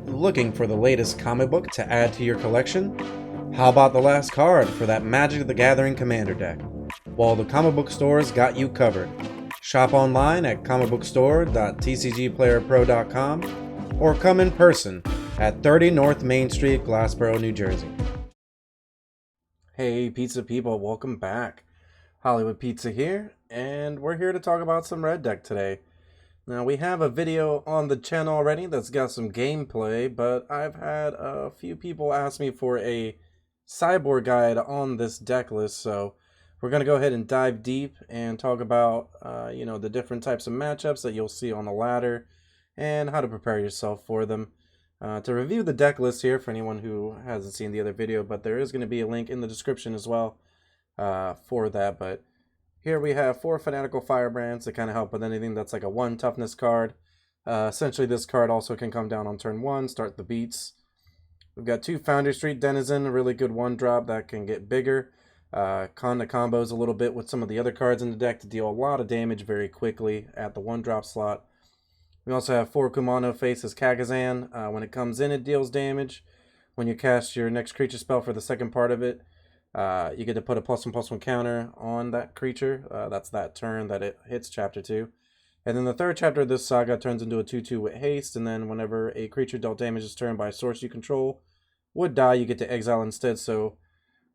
Looking for the latest comic book to add to your collection? How about the last card for that Magic the Gathering Commander deck? Well, the comic book store's got you covered. Shop online at comicbookstore.tcgplayerpro.com or come in person at 30 North Main Street, Glassboro, New Jersey. Hey pizza people, welcome back. Hollywood Pizza here, and we're here to talk about some Red Deck today. Now, we have a video on the channel already that's got some gameplay, but I've had a few people ask me for a sideboard guide on this deck list, so we're going to go ahead and dive deep and talk about, the different types of matchups that you'll see on the ladder and how to prepare yourself for them. To review the deck list here for anyone who hasn't seen the other video, but there is going to be a link in the description as well for that, but here we have 4 Fanatical Firebrands to kind of help with anything that's like a 1 toughness card. Essentially, this card also can come down on turn 1, start the beats. We've got 2 Foundry Street Denizen, a really good 1-drop that can get bigger. Con to combos a little bit with some of the other cards in the deck to deal a lot of damage very quickly at the 1-drop slot. We also have 4 Kumano Faces Kagazan. When it comes in, it deals damage. When you cast your next creature spell for the second part of it, you get to put a +1/+1 counter on that creature. That's that turn that it hits chapter 2. And then the third chapter of this saga turns into a 2/2 with haste, and then whenever a creature dealt damage this turn by a source you control would die, you get to exile instead. So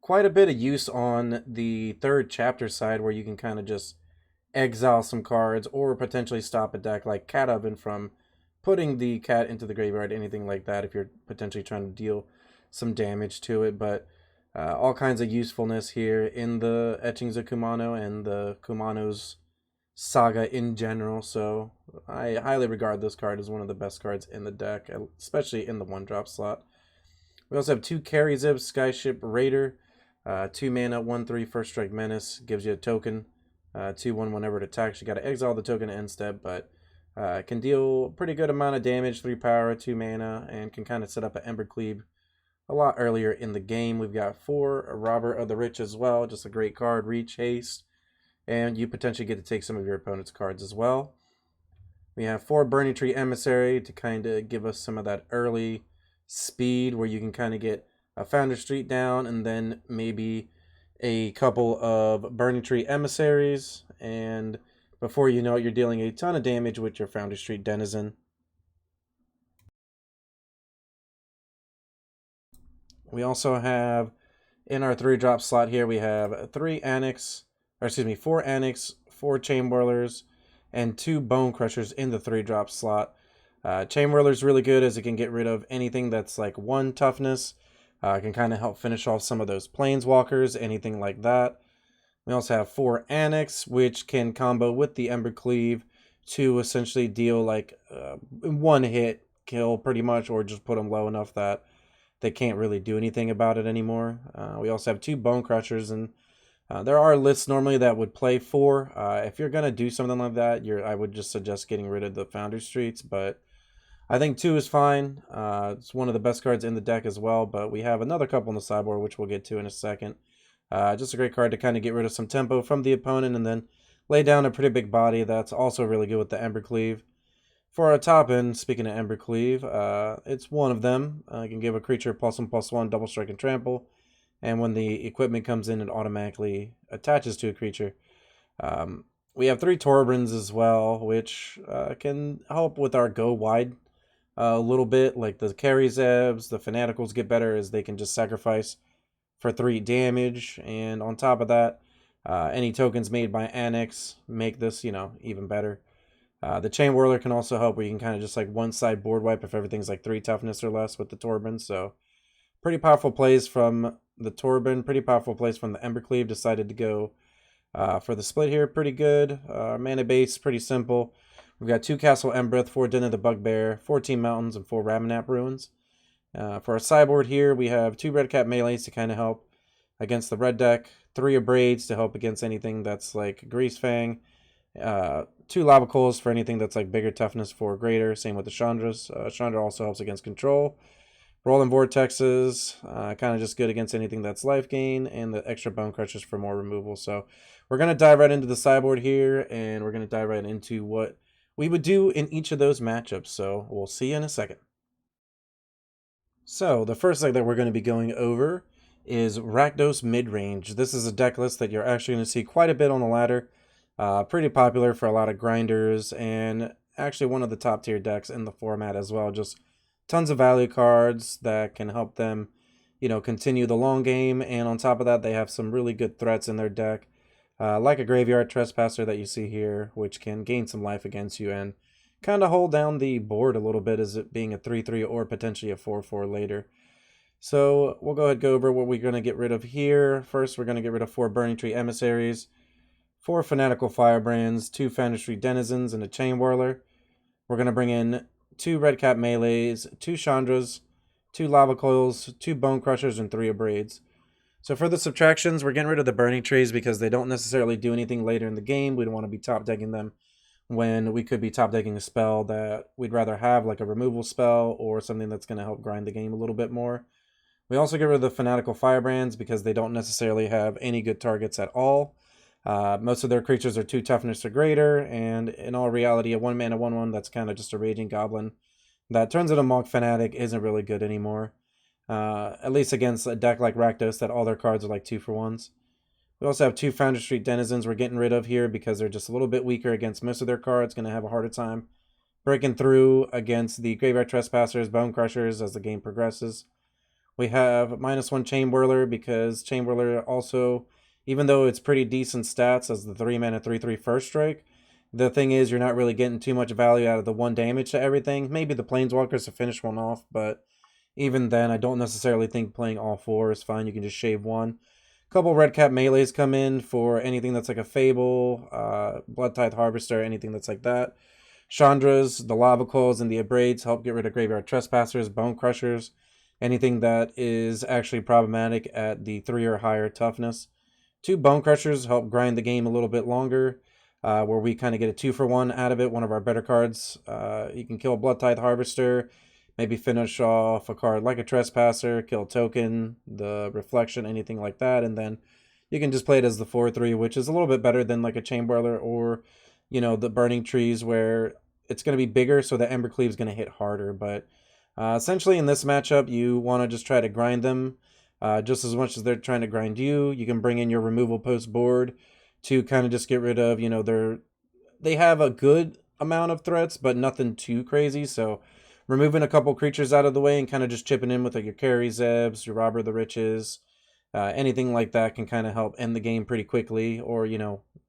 quite a bit of use on the third chapter side where you can kind of just exile some cards or potentially stop a deck like Cat Oven from putting the cat into the graveyard, anything like that if you're potentially trying to deal some damage to it. But all kinds of usefulness here in the Etchings of Kumano and the Kumano's saga in general. So I highly regard this card as one of the best cards in the deck, especially in the 1-drop slot. We also have 2 Karizib Skyship Raider, 2 mana, 1/3 First Strike Menace, gives you a token, 2/1 whenever it attacks. You got to exile the token to end step, but can deal a pretty good amount of damage, 3 power, 2 mana, and can kind of set up an Embercleave a lot earlier in the game. We've got 4 Robber of the Rich as well, just a great card, reach, haste, and you potentially get to take some of your opponent's cards as well. We have 4 Burning Tree Emissary to kind of give us some of that early speed where you can kind of get a Founder Street down and then maybe a couple of Burning Tree Emissaries, and before you know it, you're dealing a ton of damage with your Founder Street Denizen. We also have, in our 3-drop slot here, we have 4 Annex, 4 Chainwhirlers, and 2 Bone Crushers in the 3-drop slot. Chainwhirler is really good as it can get rid of anything that's like 1 toughness. It can kind of help finish off some of those Planeswalkers, anything like that. We also have 4 Annex, which can combo with the Embercleave to essentially deal like 1 hit kill pretty much, or just put them low enough that they can't really do anything about it anymore. We also have 2 Bone Crushers, and there are lists normally that would play 4. If you're going to do something like that, I would just suggest getting rid of the Founder Streets, but I think 2 is fine. It's one of the best cards in the deck as well, but we have another couple on the sideboard, which we'll get to in a second. Just a great card to kind of get rid of some tempo from the opponent and then lay down a pretty big body that's also really good with the Embercleave. For our top end, speaking of Embercleave, it's one of them. You can give a creature +1/+1, double strike and trample, and when the equipment comes in, it automatically attaches to a creature. We have 3 Torbrins as well, which can help with our go wide a little bit. Like the Karizebs, the Fanaticals get better as they can just sacrifice for 3 damage, and on top of that, any tokens made by Annex make this, even better. The Chainwhirler can also help where you can kind of just like one-side board wipe if everything's like 3 toughness or less with the Torben. So pretty powerful plays from the Torben, pretty powerful plays from the Embercleave. Decided to go for the split here, pretty good. Mana base, pretty simple. We've got 2 Castle Embereth, 4 Den of the Bugbear, 14 Mountains, and 4 Ramunap Ruins. For our sideboard here, we have 2 Red Cap Melees to kind of help against the red deck, 3 Abrades to help against anything that's like Greasefang, 2 Lava Coals for anything that's like bigger toughness for greater. Same with the Chandras. Chandra also helps against control. Rolling Vortexes, kind of just good against anything that's life gain, and the extra Bone Crushers for more removal. So we're going to dive right into the sideboard here, and we're going to dive right into what we would do in each of those matchups. So we'll see you in a second. So the first thing that we're going to be going over is Rakdos Midrange. This is a deck list that you're actually going to see quite a bit on the ladder. Pretty popular for a lot of grinders, and actually one of the top tier decks in the format as well. Just tons of value cards that can help them, continue the long game. And on top of that, they have some really good threats in their deck, like a Graveyard Trespasser that you see here, which can gain some life against you and kind of hold down the board a little bit as it being a 3/3 or potentially a 4/4 later. So we'll go ahead and go over what we're going to get rid of here. First, we're going to get rid of 4 Burning Tree Emissaries, 4 Fanatical Firebrands, 2 Fantasy Denizens, and a Chain Whirler. We're going to bring in 2 Redcap Melees, 2 Chandras, 2 Lava Coils, 2 Bone Crushers, and 3 Abrades. So for the subtractions, we're getting rid of the Burning Trees because they don't necessarily do anything later in the game. We don't want to be top decking them when we could be top decking a spell that we'd rather have, like a removal spell or something that's going to help grind the game a little bit more. We also get rid of the Fanatical Firebrands because they don't necessarily have any good targets at all. Most of their creatures are 2 toughness or greater, and in all reality, a 1-mana 1/1 that's kind of just a Raging Goblin that turns into Monk Fanatic isn't really good anymore. At least against a deck like Rakdos that all their cards are like 2-for-1s. We also have 2 Foundry Street Denizens we're getting rid of here because they're just a little bit weaker against most of their cards. Going to have a harder time breaking through against the Graveyard Trespassers, Bone Crushers as the game progresses. We have -1 Chain Whirler because Chain Whirler also, even though it's pretty decent stats as the 3-mana 3/3 first strike, the thing is you're not really getting too much value out of the 1 damage to everything. Maybe the Planeswalkers to finish one off, but even then I don't necessarily think playing all 4 is fine. You can just shave 1. Couple Redcap Melees come in for anything that's like a Fable, Bloodtithe Harvester, anything that's like that. Chandras, the Lava Coils, and the Abrades help get rid of Graveyard Trespassers, Bone Crushers, anything that is actually problematic at the 3 or higher toughness. 2 Bone Crushers help grind the game a little bit longer, where we kind of get a 2-for-1 out of it, one of our better cards. You can kill Bloodtithe Harvester, maybe finish off a card like a Trespasser, kill a token, the Reflection, anything like that, and then you can just play it as the 4/3, which is a little bit better than like a Chain Whirler or, the Burning Trees, where it's going to be bigger, so the Embercleave is going to hit harder. But essentially in this matchup, you want to just try to grind them just as much as they're trying to grind you. You can bring in your removal post board to kind of just get rid of, they have a good amount of threats, but nothing too crazy, so removing a couple creatures out of the way and kind of just chipping in with like your Carry Zebs, your Robber of the Riches, anything like that can kind of help end the game pretty quickly, or,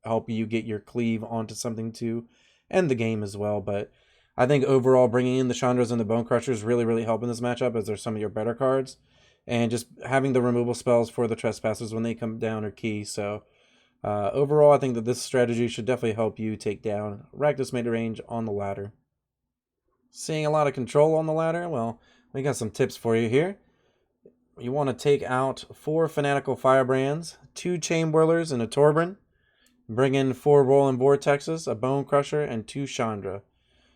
help you get your cleave onto something to end the game as well. But I think overall bringing in the Chandras and the Bone Crushers really, really help in this matchup as they're some of your better cards. And just having the removal spells for the Trespassers when they come down are key. So overall, I think that this strategy should definitely help you take down Rakdos Midrange on the ladder. Seeing a lot of control on the ladder? Well, we got some tips for you here. You want to take out 4 Fanatical Firebrands, 2 Chain Whirlers, and a Torbran. Bring in 4 Rolling Vortexes, a Bone Crusher, and 2 Chandra.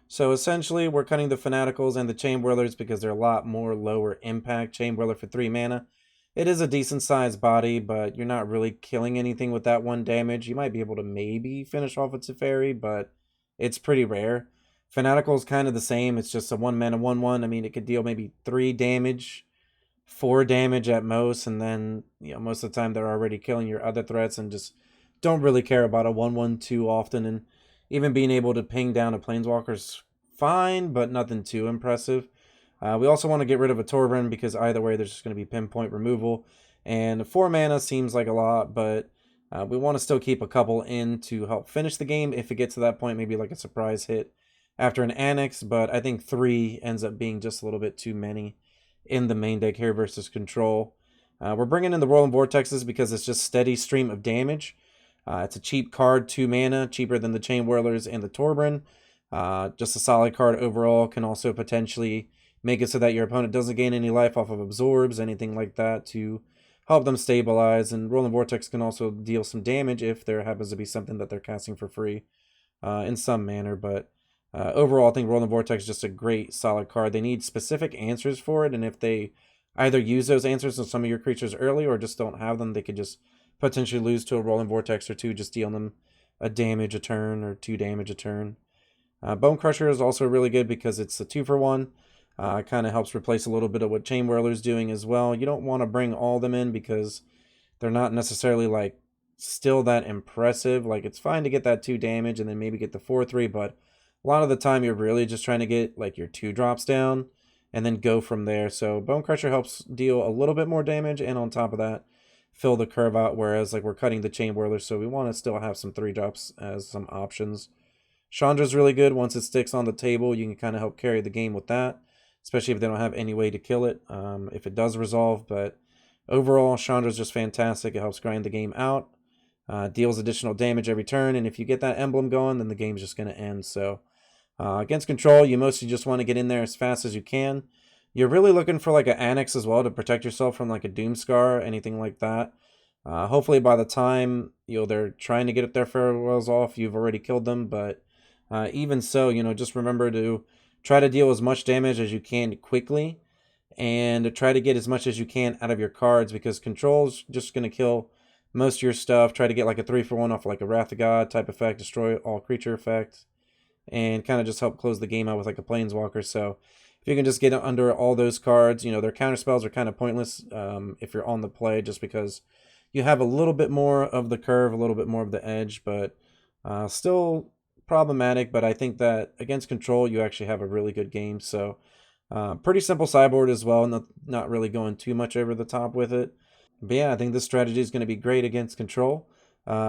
So essentially, we're cutting the Fanaticals and the Chain Whirlers because they're a lot more lower impact. Chain Whirler for 3 mana. It is a decent sized body, but you're not really killing anything with that 1 damage. You might be able to maybe finish off a Teferi, but it's pretty rare. Fanatical is kind of the same. It's just a 1-mana 1/1. I mean, it could deal maybe 3 damage, 4 damage at most, and then most of the time they're already killing your other threats and just don't really care about a 1/1 too often. And even being able to ping down a Planeswalker's fine, but nothing too impressive. We also want to get rid of a Torbran because either way there's just going to be pinpoint removal. And 4 mana seems like a lot, but we want to still keep a couple in to help finish the game if it gets to that point, maybe like a surprise hit after an Annex. But I think 3 ends up being just a little bit too many in the main deck here versus control. We're bringing in the Rolling Vortexes because it's just steady stream of damage. It's a cheap card, 2 mana, cheaper than the Chain Whirlers and the Torbran. Just a solid card overall. Can also potentially make it so that your opponent doesn't gain any life off of absorbs, anything like that, to help them stabilize. And Rolling Vortex can also deal some damage if there happens to be something that they're casting for free in some manner. But overall, I think Rolling Vortex is just a great, solid card. They need specific answers for it, and if they either use those answers on some of your creatures early or just don't have them, they could just potentially lose to a Rolling Vortex or 2, just dealing them a damage a turn or 2 damage a turn. Bone Crusher is also really good because it's a 2-for-1. Kind of helps replace a little bit of what Chain Whirler's doing as well. You don't want to bring all of them in because they're not necessarily like still that impressive. Like, it's fine to get that 2 damage and then maybe get the 4-3, but a lot of the time you're really just trying to get like your 2 drops down and then go from there. So Bone Crusher helps deal a little bit more damage, and on top of that, fill the curve out, whereas like we're cutting the Chain Whirler, so we want to still have some 3 drops as some options. Chandra's really good. Once it sticks on the table, you can kind of help carry the game with that, especially if they don't have any way to kill it, if it does resolve. But overall, Chandra's just fantastic. It helps grind the game out, deals additional damage every turn, and if you get that emblem going, then the game's just going to end. So against Control, you mostly just want to get in there as fast as you can. You're really looking for like an Annex as well to protect yourself from like a Doomscar or anything like that. Hopefully by the time they're trying to get their farewells off, you've already killed them. But even so, just remember to try to deal as much damage as you can quickly, and try to get as much as you can out of your cards, because Control's just going to kill most of your stuff. Try to get like a 3-for-1 off like a Wrath of God type effect, destroy all creature effect, and kind of just help close the game out with like a Planeswalker. So if you can just get under all those cards, their counter spells are kind of pointless if you're on the play, just because you have a little bit more of the curve, a little bit more of the edge, but still problematic. But I think that against Control, you actually have a really good game. So pretty simple sideboard as well, not really going too much over the top with it. But yeah, I think this strategy is going to be great against Control.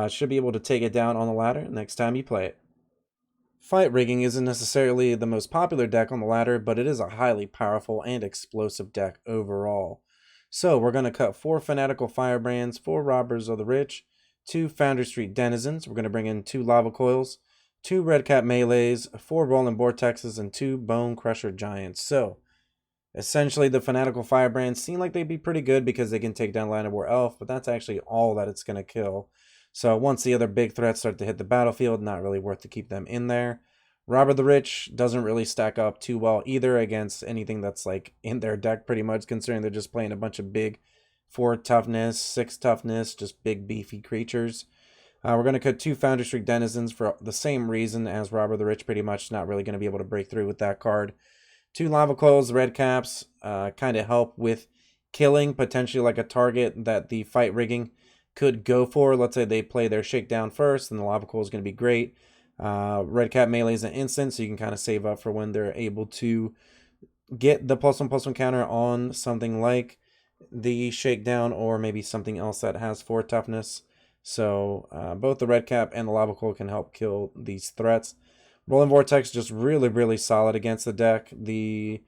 Should be able to take it down on the ladder next time you play it. Fight Rigging isn't necessarily the most popular deck on the ladder, but it is a highly powerful and explosive deck overall. So we're going to cut 4 Fanatical Firebrands, 4 Robbers of the Rich, 2 Foundry Street Denizens. We're going to bring in 2 Lava Coils, 2 Redcap Melees, 4 Rolling Vortexes, and 2 Bone Crusher Giants. So essentially, the Fanatical Firebrands seem like they'd be pretty good because they can take down Land of War Elf, but that's actually all that it's going to kill. So once the other big threats start to hit the battlefield, not really worth to keep them in there. Robber the Rich doesn't really stack up too well either against anything that's like in their deck pretty much, considering they're just playing a bunch of big 4 toughness, 6 toughness, just big beefy creatures. We're going to cut 2 Foundry Street Denizens for the same reason as Robber the Rich, pretty much not really going to be able to break through with that card. 2 Lava Coils, Red Caps, kind of help with killing potentially like a target that the Fight Rigging could go for. Let's say they play their Shakedown first, and the Lava Coil is going to be great. Red Cap Melee is an instant, so you can kind of save up for when they're able to get the +1/+1 counter on something like the Shakedown, or maybe something else that has 4 toughness. So both the Red Cap and the Lava Coil can help kill these threats. Rolling Vortex just really, really solid against the deck. The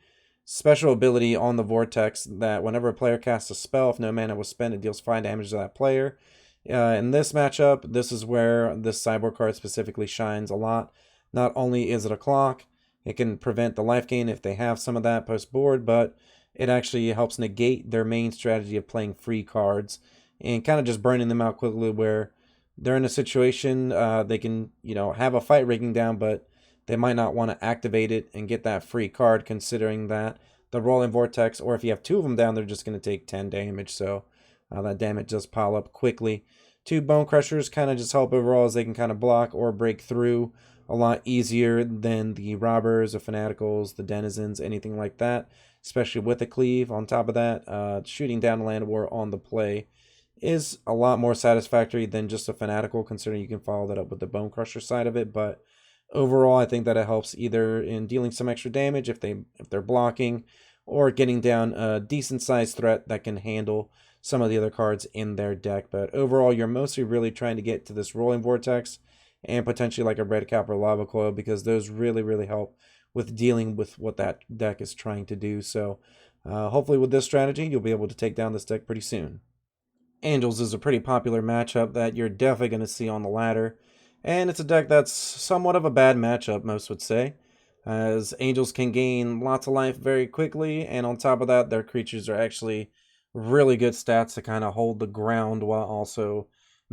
special ability on the Vortex that whenever a player casts a spell, if no mana was spent, it deals 5 damage to that player. In this matchup, this is where this sideboard card specifically shines a lot. Not only is it a clock, it can prevent the life gain if they have some of that post board, but it actually helps negate their main strategy of playing free cards and kind of just burning them out quickly, where they're in a situation they can have a Fight Rigging down, but they might not want to activate it and get that free card, considering that the Rolling Vortex, or if you have 2 of them down, they're just going to take 10 damage. So that damage does pile up quickly. 2 Bone Crushers kind of just help overall, as they can kind of block or break through a lot easier than the Robbers, the Fanaticals, the Denizens, anything like that, especially with a cleave. On top of that, shooting down Land of War on the play is a lot more satisfactory than just a Fanatical, considering you can follow that up with the Bone Crusher side of it. But overall, I think that it helps either in dealing some extra damage if they're blocking, or getting down a decent sized threat that can handle some of the other cards in their deck. But overall, you're mostly really trying to get to this Rolling Vortex and potentially like a Red Cap or Lava Coil, because those really, really help with dealing with what that deck is trying to do. So hopefully with this strategy, you'll be able to take down this deck pretty soon. Angels is a pretty popular matchup that you're definitely going to see on the ladder, and it's a deck that's somewhat of a bad matchup, most would say, as Angels can gain lots of life very quickly, and on top of that, their creatures are actually really good stats to kind of hold the ground while also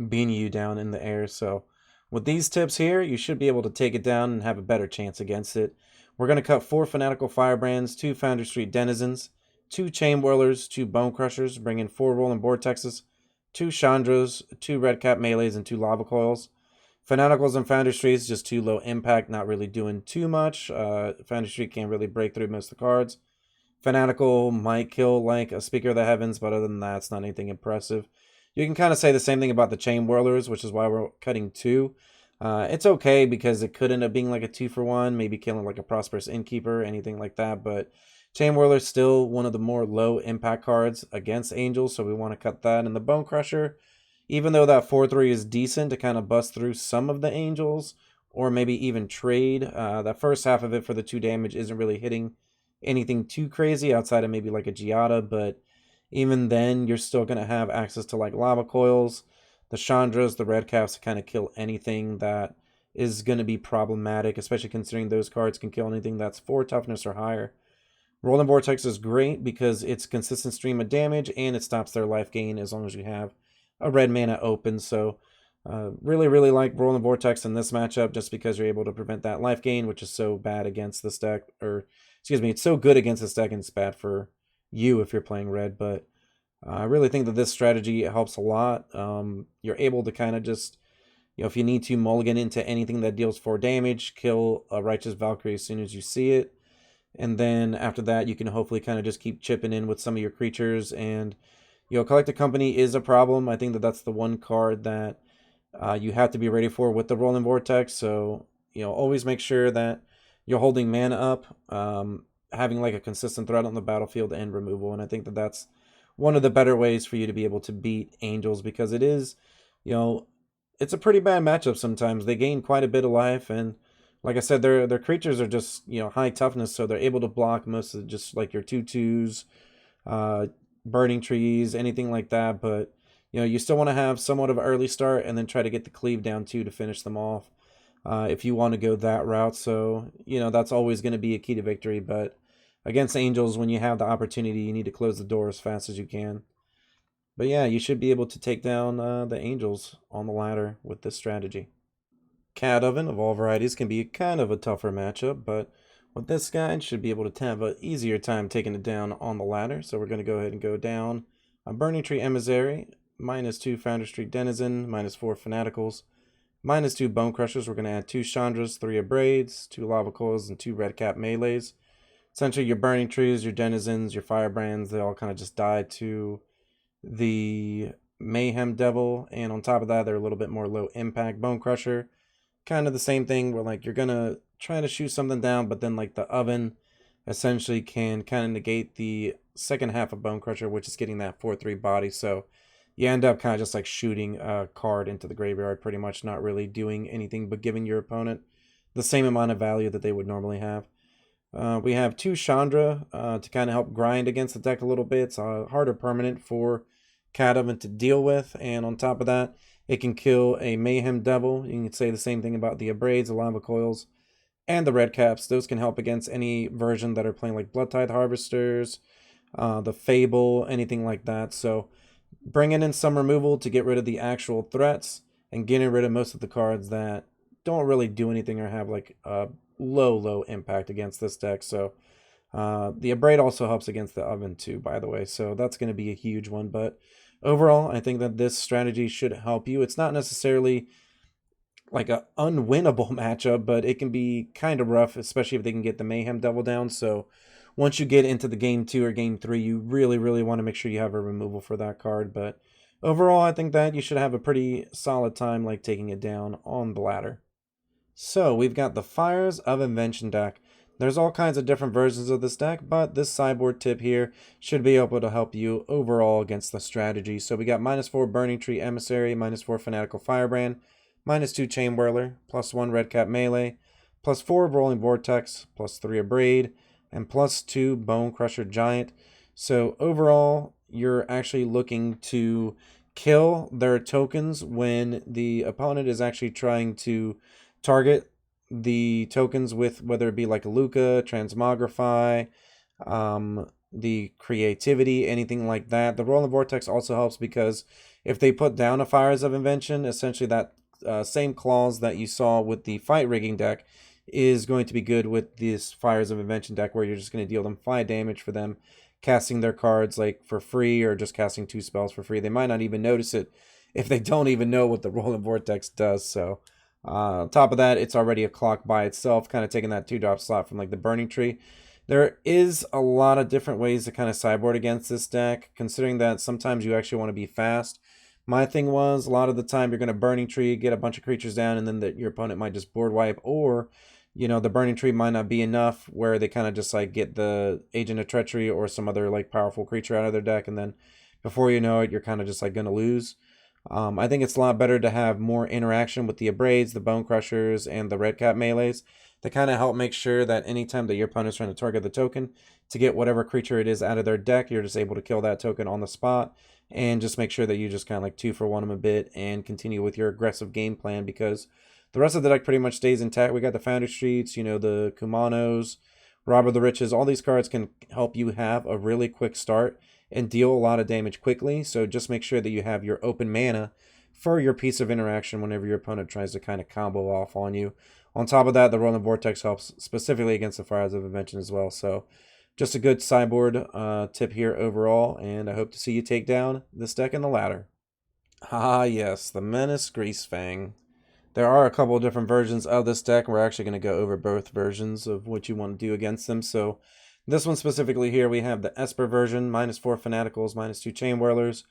beating you down in the air. So with these tips here, you should be able to take it down and have a better chance against it. We're going to cut 4 Fanatical Firebrands, 2 Foundry Street Denizens, 2 Chain Whirlers, 2 Bone Crushers, bring in 4 Rolling Vortexes, 2 Chandras, 2 Red Cap Melees, and 2 Lava Coils. Fanaticals and Foundry Streets just too low impact, not really doing too much. Foundry Street can't really break through most of the cards. Fanatical might kill like a Speaker of the Heavens, but other than that, it's not anything impressive. You can kind of say the same thing about the Chain Whirlers, which is why we're cutting 2. It's okay because it could end up being like a 2-for-1, maybe killing like a Prosperous Innkeeper, anything like that, but Chain Whirler's still one of the more low impact cards against Angels, so we want to cut that. And the Bone Crusher, even though that 4-3 is decent to kind of bust through some of the Angels, or maybe even trade, that first half of it for the 2 damage isn't really hitting anything too crazy outside of maybe like a Giada, but even then you're still going to have access to like Lava Coils, the Chandras, the Red Caps to kind of kill anything that is going to be problematic, especially considering those cards can kill anything that's 4 toughness or higher. Rolling Vortex is great because it's consistent stream of damage and it stops their life gain as long as you have a red mana open. So really like Rolling Vortex in this matchup just because you're able to prevent that life gain, which is so bad against this deck, or excuse me, it's so good against this deck and it's bad for you if you're playing red. But I really think that this strategy helps a lot. You're able to kind of just, if you need to, mulligan into anything that deals 4 damage, kill a Righteous Valkyrie as soon as you see it. And then after that, you can hopefully kind of just keep chipping in with some of your creatures. And, Collected Company is a problem. I think that that's the one card that you have to be ready for with the Rolling Vortex. So, always make sure that you're holding mana up, having like a consistent threat on the battlefield and removal. And I think that that's one of the better ways for you to be able to beat Angels, because it is, it's a pretty bad matchup sometimes. They gain quite a bit of life, and like I said, their creatures are just, high toughness, so they're able to block most of just like your 2/2s, burning trees, anything like that. But, you still want to have somewhat of an early start and then try to get the cleave down too to finish them off if you want to go that route. So, that's always going to be a key to victory. But against Angels, when you have the opportunity, you need to close the door as fast as you can. But yeah, you should be able to take down the Angels on the ladder with this strategy. Cat Oven of all varieties can be kind of a tougher matchup, but with this guy, should be able to have an easier time taking it down on the ladder. So we're going to go ahead and go down a Burning Tree Emissary, -2 Founder Street Denizen, -4 Fanaticals, -2 Bone Crushers. We're going to add 2 Chandras, 3 Abrades, 2 Lava Coils, and 2 Red Cap Melees. Essentially, your Burning Trees, your Denizens, your Firebrands, they all kind of just die to the Mayhem Devil. And on top of that, they're a little bit more low impact. Bone Crusher, kind of the same thing where like you're gonna try to shoot something down, but then like the oven essentially can kind of negate the second half of Bone Crusher, which is getting that 4/3 body. So you end up kind of just like shooting a card into the graveyard, pretty much not really doing anything but giving your opponent the same amount of value that they would normally have. We have 2 Chandra to kind of help grind against the deck a little bit. It's a harder permanent for Cat Oven to deal with, and on top of that, it can kill a Mayhem Devil. You can say the same thing about the Abrades, the Lava Coils, and the Red Caps. Those can help against any version that are playing like Bloodtithe Harvesters, the Fable, anything like that. So bringing in some removal to get rid of the actual threats and getting rid of most of the cards that don't really do anything or have like a low impact against this deck. So the Abrade also helps against the Oven too, by the way. So that's going to be a huge one. But overall, I think that this strategy should help you. It's not necessarily like an unwinnable matchup, but it can be kind of rough, especially if they can get the Mayhem Devil down. So once you get into the game 2 or game 3, you really want to make sure you have a removal for that card. But overall, I think that you should have a pretty solid time like taking it down on the ladder. So we've got the Fires of Invention deck. There's all kinds of different versions of this deck, but this sideboard tip here should be able to help you overall against the strategy. So we got -4 Burning Tree Emissary, -4 Fanatical Firebrand, -2 Chain Whirler, +1 Red Cap Melee, +4 Rolling Vortex, +3 Abrade, and +2 Bone Crusher Giant. So overall, you're actually looking to kill their tokens when the opponent is actually trying to target the tokens with whether it be like a Luca, Transmogrify, the Creativity, anything like that. The Rolling Vortex also helps because if they put down a Fires of Invention, essentially that same clause that you saw with the Fight Rigging deck is going to be good with this Fires of Invention deck, where you're just going to deal them 5 damage for them casting their cards like for free, or just casting 2 spells for free. They might not even notice it if they don't even know what the Rolling Vortex does. So on top of that, it's already a clock by itself, kind of taking that 2-drop slot from like the Burning Tree. There is a lot of different ways to kind of sideboard against this deck, considering that sometimes you actually want to be fast. My thing was, a lot of the time you're going to Burning Tree, get a bunch of creatures down, and then your opponent might just board wipe, or, you know, the Burning Tree might not be enough where they kind of just like get the Agent of Treachery or some other like powerful creature out of their deck, and then before you know it, you're kind of just like going to lose. I think it's a lot better to have more interaction with the Abrades, the Bone Crushers, and the Red Cap melees to kind of help make sure that anytime that your opponent's trying to target the token to get whatever creature it is out of their deck, you're just able to kill that token on the spot and just make sure that you just kind of like 2-for-1 them a bit and continue with your aggressive game plan, because the rest of the deck pretty much stays intact. We got the Foundry Streets, you know, the Kumanos, Robber the Riches. All these cards can help you have a really quick start and deal a lot of damage quickly. So just make sure that you have your open mana for your piece of interaction whenever your opponent tries to kind of combo off on you. On top of that, the Rolling Vortex helps specifically against the Fires of Invention as well. So just a good sideboard tip here overall, and I hope to see you take down this deck in the ladder. Ah yes, the Menace Greasefang. There are a couple of different versions of this deck. We're actually going to go over both versions of what you want to do against them. So this one specifically here, we have the Esper version, -4 Fanaticals, -2 Chain Whirlers,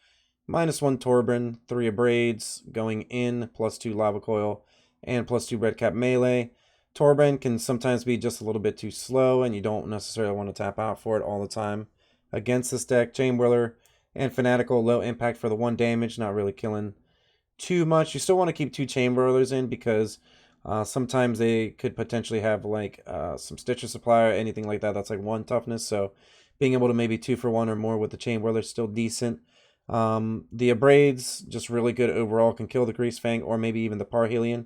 -1 Torben, 3 Abrades, going in, +2 Lava Coil, and +2 Red Cap melee. Torben can sometimes be just a little bit too slow, and you don't necessarily want to tap out for it all the time. Against this deck, Chain Whirler and Fanatical, low impact for the 1 damage, not really killing too much. You still want to keep 2 Chain Whirlers in because sometimes they could potentially have like some Stitcher Supply or anything like that. That's like 1 toughness, so being able to maybe 2-for-1 or more with the Chain Whirler is still decent. The Abrades, just really good overall, can kill the Greasefang or maybe even the Parhelion,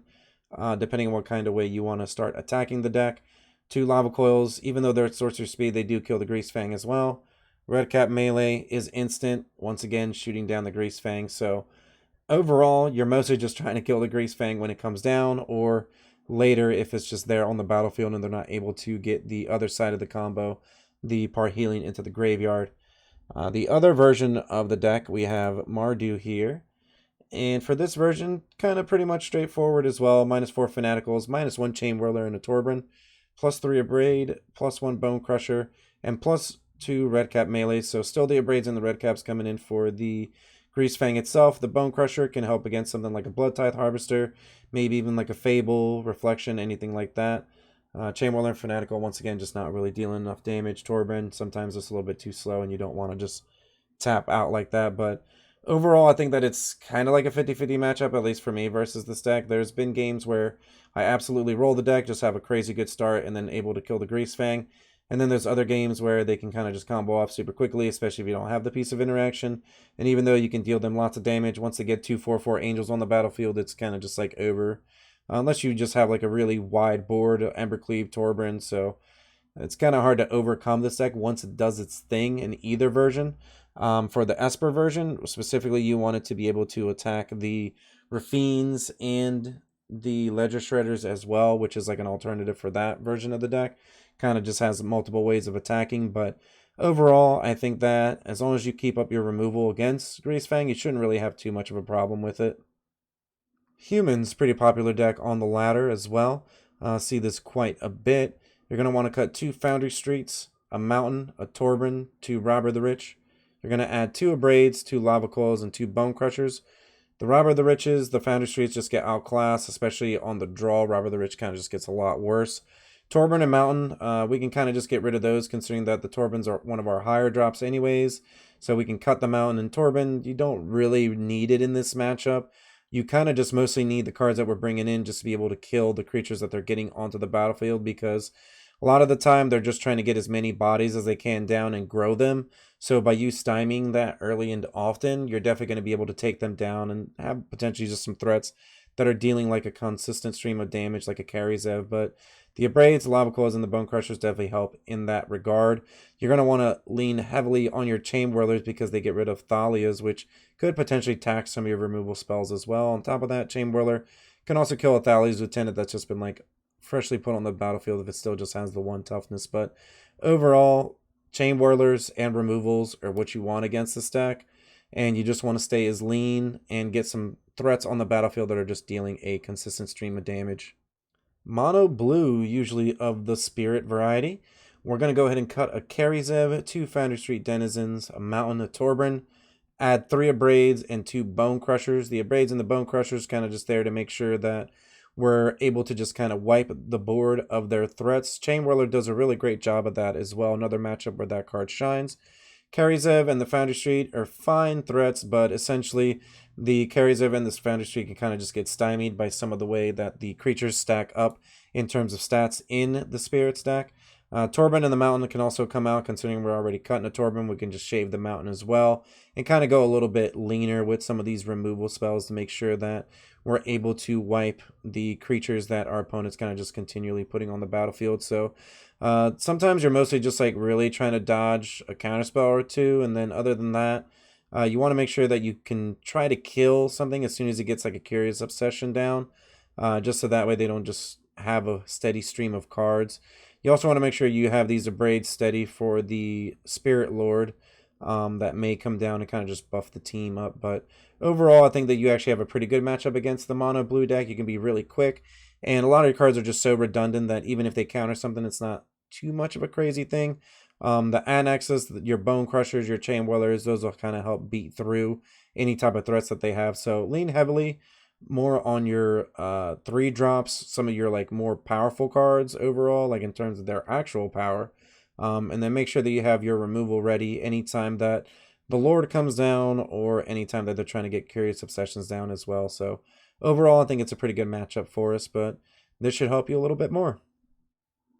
depending on what kind of way you want to start attacking the deck. 2 Lava Coils, even though they're at Sorcerer Speed, they do kill the Greasefang as well. Red Cap melee is instant, once again shooting down the Greasefang. So overall, you're mostly just trying to kill the Greasefang when it comes down, or later if it's just there on the battlefield and they're not able to get the other side of the combo, the Parhelion, into the graveyard. The other version of the deck, we have Mardu here. And for this version, kind of pretty much straightforward as well. -4 Fanaticals, -1 Chain Whirler and a Torben, +3 Abrade, +1 Bone Crusher, and +2 Red Cap melee. So still the Abrades and the Red Caps coming in for the Greasefang itself. The Bone Crusher can help against something like a Blood Tithe Harvester, maybe even like a Fable, Reflection, anything like that. Chain Whirler and Fanatical, once again, just not really dealing enough damage. Torben, sometimes it's a little bit too slow and you don't want to just tap out like that. But overall, I think that it's kind of like a 50-50 matchup, at least for me, versus this deck. There's been games where I absolutely roll the deck, just have a crazy good start, and then able to kill the Greasefang. And then there's other games where they can kind of just combo off super quickly, especially if you don't have the piece of interaction. And even though you can deal them lots of damage, once they get 2 4/4 Angels on the battlefield, it's kind of just like over. Unless you just have like a really wide board, Embercleave, Torben. So it's kind of hard to overcome this deck once it does its thing in either version. For the Esper version, specifically, you want it to be able to attack the Rafines and the Ledger Shredders as well, which is like an alternative for that version of the deck. Kind of just has multiple ways of attacking, but overall, I think that as long as you keep up your removal against Greasefang, you shouldn't really have too much of a problem with it. Humans, pretty popular deck on the ladder as well. See this quite a bit. You're going to want to cut 2 Foundry Streets, a Mountain, a Torben, 2 Robber the Rich. You're going to add 2 Abrades, 2 Lava Coils, and 2 Bone Crushers. The Robber the Riches, the Foundry Streets just get outclassed, especially on the draw. Robber the Rich kind of just gets a lot worse. Torben and Mountain, we can kind of just get rid of those, considering that the Torbens are one of our higher drops anyways. So we can cut the Mountain and Torben. You don't really need it in this matchup. You kind of just mostly need the cards that we're bringing in just to be able to kill the creatures that they're getting onto the battlefield, because a lot of the time they're just trying to get as many bodies as they can down and grow them. So by you stymieing that early and often, you're definitely going to be able to take them down and have potentially just some threats that are dealing like a consistent stream of damage like a Karizev. But the Abrades, the Lava Coils, and the Bone Crushers definitely help in that regard. You're going to want to lean heavily on your Chain Whirlers because they get rid of Thalias, which could potentially tax some of your removal spells as well. On top of that, Chain Whirler can also kill a Thalia's Lieutenant that's just been like freshly put on the battlefield if it still just has the 1 toughness. But overall, Chain Whirlers and removals are what you want against this deck, and you just want to stay as lean and get some threats on the battlefield that are just dealing a consistent stream of damage. Mono blue, usually of the Spirit variety. We're going to go ahead and cut a Carry Zev, 2 Foundry Street Denizens, a Mountain, a Torbran, add 3 Abrades and 2 Bone Crushers. The Abrades and the Bone Crushers kind of just there to make sure that we're able to just kind of wipe the board of their threats. Chain Whirler does a really great job of that as well. Another matchup where that card shines. Carry Zev and the Foundry Street are fine threats, but essentially the Carry Zev and this Foundry Street can kind of just get stymied by some of the way that the creatures stack up in terms of stats in the Spirit stack. Torbran and the Mountain can also come out. Considering we're already cutting a Torbran, we can just shave the Mountain as well and kind of go a little bit leaner with some of these removal spells to make sure that we're able to wipe the creatures that our opponents kind of just continually putting on the battlefield. So sometimes you're mostly just like really trying to dodge a counterspell or two, and then other than that, you want to make sure that you can try to kill something as soon as it gets like a Curious Obsession down, just so that way they don't just have a steady stream of cards. You also want to make sure you have these Abrades steady for the Spirit Lord that may come down and kind of just buff the team up. But overall, I think that you actually have a pretty good matchup against the mono blue deck. You can be really quick, and a lot of your cards are just so redundant that even if they counter something, it's not too much of a crazy thing. The annexes, your Bone Crushers, your Chain Whirlers, those will kind of help beat through any type of threats that they have. So lean heavily more on your 3-drops, some of your like more powerful cards overall, like in terms of their actual power, and then make sure that you have your removal ready anytime that the Lord comes down or anytime that they're trying to get Curious Obsessions down as well. So overall, I think it's a pretty good matchup for us, but this should help you a little bit more.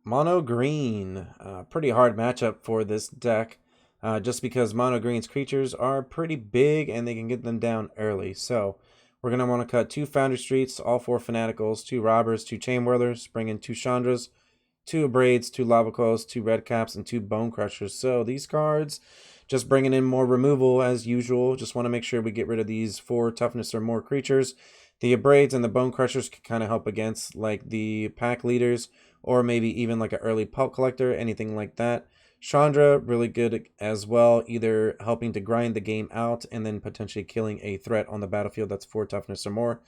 Mono green, pretty hard matchup for this deck, just because mono green's creatures are pretty big and they can get them down early. So we're going to want to cut 2 Foundry Streets, all 4 Fanaticals, 2 Robbers, 2 Chain Whirlers, bring in 2 Chandras, 2 Abrades, 2 Lava Coils, 2 Red Caps, and 2 Bone Crushers. So these cards, just bringing in more removal as usual. Just want to make sure we get rid of these 4 toughness or more creatures. The Abrades and the Bone Crushers can kind of help against like the pack leaders, or maybe even like an early Pulp Collector, anything like that. Chandra, really good as well, either helping to grind the game out and then potentially killing a threat on the battlefield that's 4 toughness or more.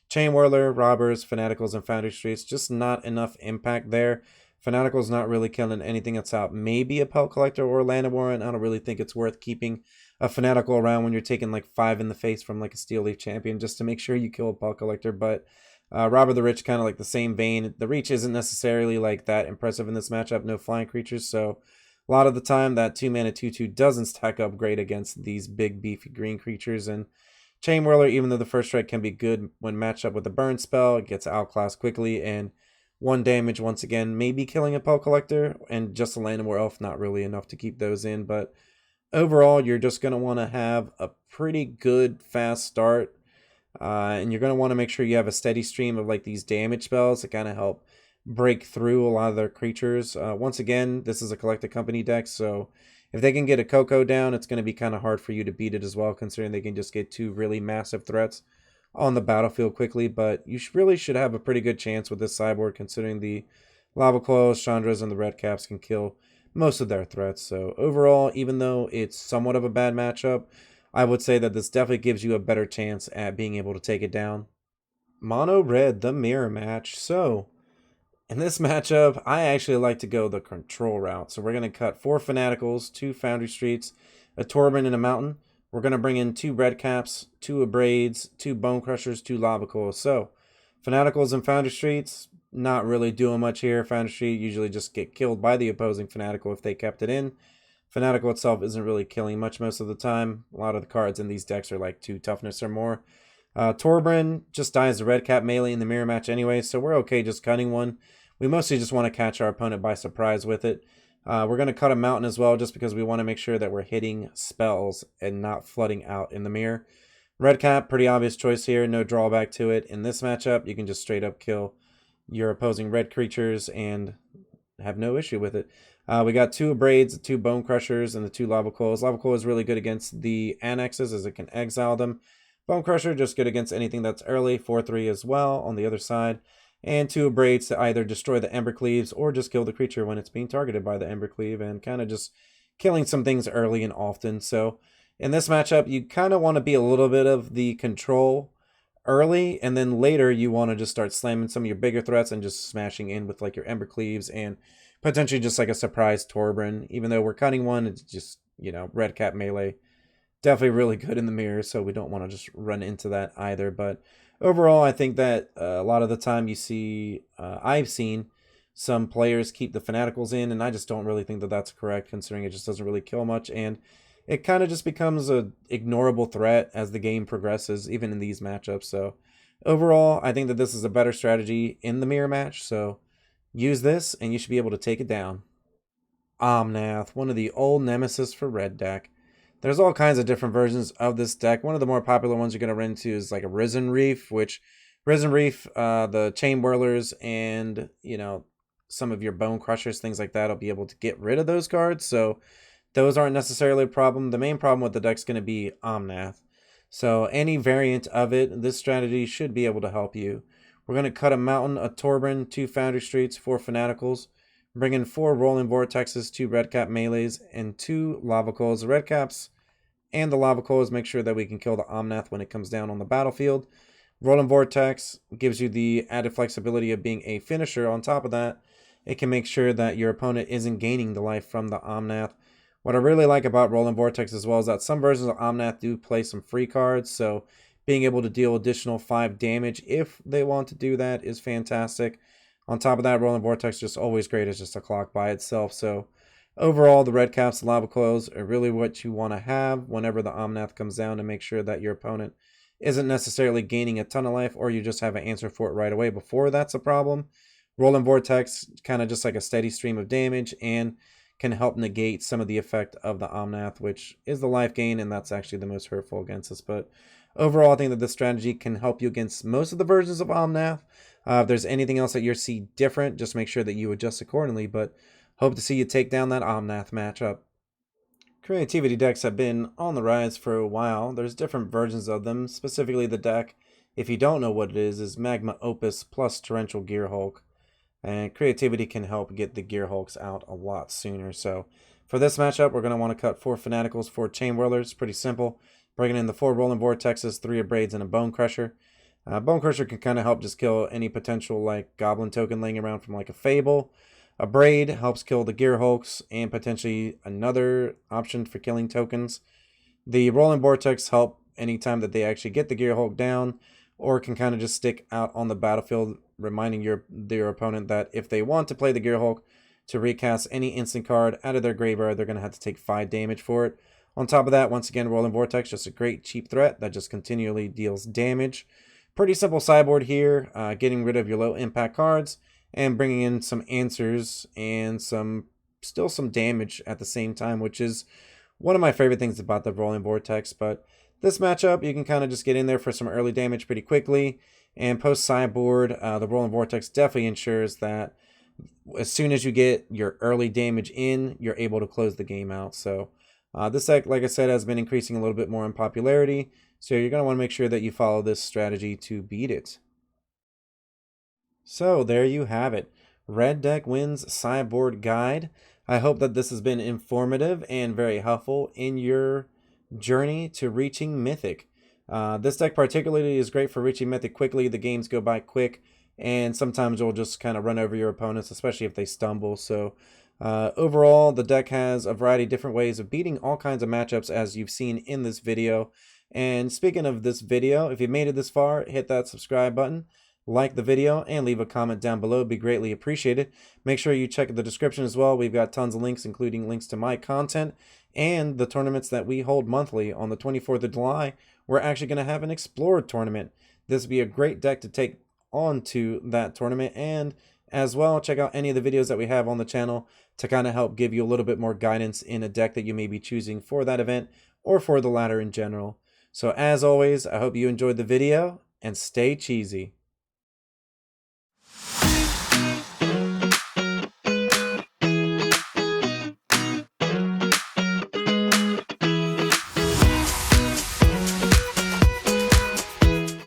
Chain Whirler, Robbers, Fanaticals, and Foundry Streets, just not enough impact there. Fanaticals not really killing anything that's out. Maybe a Pelt Collector or a Land of Warren. I don't really think it's worth keeping a Fanatical around when you're taking like 5 in the face from like a Steel Leaf Champion just to make sure you kill a Pelt Collector. But Robber the Rich, kind of like the same vein. The reach isn't necessarily like that impressive in this matchup. No flying creatures, so a lot of the time that 2-mana 2/2 doesn't stack up great against these big beefy green creatures. And Chain Whirler, even though the first strike can be good when matched up with a burn spell, it gets outclassed quickly, and 1 damage once again, maybe killing a Pelt Collector, and just a Land of War Elf, not really enough to keep those in. But overall, you're just going to want to have a pretty good fast start, and you're going to want to make sure you have a steady stream of like these damage spells to kind of help break through a lot of their creatures. Once again, this is a Collected Company deck, so if they can get a Coco down, it's going to be kind of hard for you to beat it as well, considering they can just get 2 really massive threats on the battlefield quickly. But you really should have a pretty good chance with this sideboard, considering the Lava Coils, Chandras, and the Red Caps can kill most of their threats. So overall, even though it's somewhat of a bad matchup, I would say that this definitely gives you a better chance at being able to take it down. Mono red, the mirror match. So in this matchup, I actually like to go the control route. So we're going to cut 4 Fanaticals, 2 Foundry Streets, a Torbran, and a Mountain. We're going to bring in 2 Red Caps, 2 Abrades, 2 Bone Crushers, 2 Lava Coils. So Fanaticals and Foundry Streets, not really doing much here. Foundry Street usually just get killed by the opposing Fanatical if they kept it in. Fanatical itself isn't really killing much most of the time. A lot of the cards in these decks are like 2 toughness or more. Torbran just dies the Red Cap melee in the mirror match anyway, so we're okay just cutting one. We mostly just want to catch our opponent by surprise with it. We're going to cut a Mountain as well, just because we want to make sure that we're hitting spells and not flooding out in the mirror. Red Cap, pretty obvious choice here, no drawback to it. In this matchup, you can just straight up kill your opposing red creatures and have no issue with it. We got 2 Abrades, 2 Bone Crushers, and the 2 Lava Coils. Lava Coil is really good against the annexes as it can exile them. Bone Crusher, just good against anything that's early, 4/3 as well on the other side. And 2 Abrades to either destroy the Embercleaves or just kill the creature when it's being targeted by the Embercleave, and kind of just killing some things early and often. So in this matchup, you kind of want to be a little bit of the control early, and then later you want to just start slamming some of your bigger threats and just smashing in with like your Ember Cleaves and potentially just like a surprise Torbran. Even though we're cutting one, it's just, you know, red cap melee. Definitely really good in the mirror, so we don't want to just run into that either. But overall, I think that a lot of the time you see, I've seen some players keep the Fanaticals in, and I just don't really think that that's correct, considering it just doesn't really kill much, and it kind of just becomes a ignorable threat as the game progresses, even in these matchups. So overall, I think that this is a better strategy in the mirror match, so use this, and you should be able to take it down. Omnath, one of the old nemesis for red deck. There's all kinds of different versions of this deck. One of the more popular ones you're going to run into is like a Risen Reef, which Risen Reef, the Chain Whirlers, and, you know, some of your Bone Crushers, things like that, will be able to get rid of those cards. So those aren't necessarily a problem. The main problem with the deck's going to be Omnath. So any variant of it, this strategy should be able to help you. We're going to cut a Mountain, a Torbran, 2 Foundry Streets, 4 Fanaticals, bring in 4 Rolling Vortexes, 2 Red Cap Melees, and 2 Lava Coals. The Red Caps and the Lava Coals make sure that we can kill the Omnath when it comes down on the battlefield. Rolling Vortex gives you the added flexibility of being a finisher. On top of that, it can make sure that your opponent isn't gaining the life from the Omnath. What I really like about Rolling Vortex as well is that some versions of Omnath do play some free cards, so being able to deal additional 5 damage if they want to do that is fantastic. On top of that, Rolling Vortex just always great as just a clock by itself. So overall, the Red Caps and Lava Coils are really what you want to have whenever the Omnath comes down, to make sure that your opponent isn't necessarily gaining a ton of life, or you just have an answer for it right away before that's a problem. Rolling Vortex, kind of just like a steady stream of damage, and can help negate some of the effect of the Omnath, which is the life gain, and that's actually the most hurtful against us. But overall, I think that this strategy can help you against most of the versions of Omnath. If there's anything else that you see different, just make sure that you adjust accordingly. But hope to see you take down that Omnath matchup. Creativity decks have been on the rise for a while. There's different versions of them. Specifically, the deck, if you don't know what it is Magma Opus plus Torrential Gearhulk. And creativity can help get the Gearhulks out a lot sooner. So for this matchup, we're going to want to cut 4 Fanaticals, 4 Chain Whirlers. Pretty simple. Bringing in the 4 Rolling Vortexes, 3 Abrades, and a Bone Crusher. Bone Crusher can kind of help just kill any potential like Goblin token laying around from like a Fable. Abrade helps kill the Gearhulks and potentially another option for killing tokens. The Rolling Vortex help anytime that they actually get the Gearhulk down, or can kind of just stick out on the battlefield, reminding your opponent that if they want to play the Gearhulk to recast any instant card out of their graveyard, they're going to have to take 5 damage for it. On top of that, once again, Rolling Vortex, just a great cheap threat that just continually deals damage. Pretty simple sideboard here, getting rid of your low impact cards and bringing in some answers and still some damage at the same time, which is one of my favorite things about the Rolling Vortex. But this matchup, you can kind of just get in there for some early damage pretty quickly, and post sideboard, the Rolling Vortex definitely ensures that as soon as you get your early damage in, you're able to close the game out. So this deck, like I said, has been increasing a little bit more in popularity, so you're going to want to make sure that you follow this strategy to beat it. So there you have it. Red Deck Wins Sideboard Guide. I hope that this has been informative and very helpful in your journey to reaching Mythic. This deck particularly is great for reaching Mythic quickly. The games go by quick, and sometimes you'll just kind of run over your opponents, especially if they stumble. So overall, the deck has a variety of different ways of beating all kinds of matchups, as you've seen in this video. And speaking of this video, if you made it this far, hit that subscribe button, like the video, and leave a comment down below. It'd be greatly appreciated. Make sure you check the description as well. We've got tons of links, including links to my content and the tournaments that we hold monthly. On the 24th of July, we're actually going to have an Explorer tournament. This would be a great deck to take on to that tournament, and as well, check out any of the videos that we have on the channel to kind of help give you a little bit more guidance in a deck that you may be choosing for that event or for the ladder in general. So as always, I hope you enjoyed the video, and stay cheesy.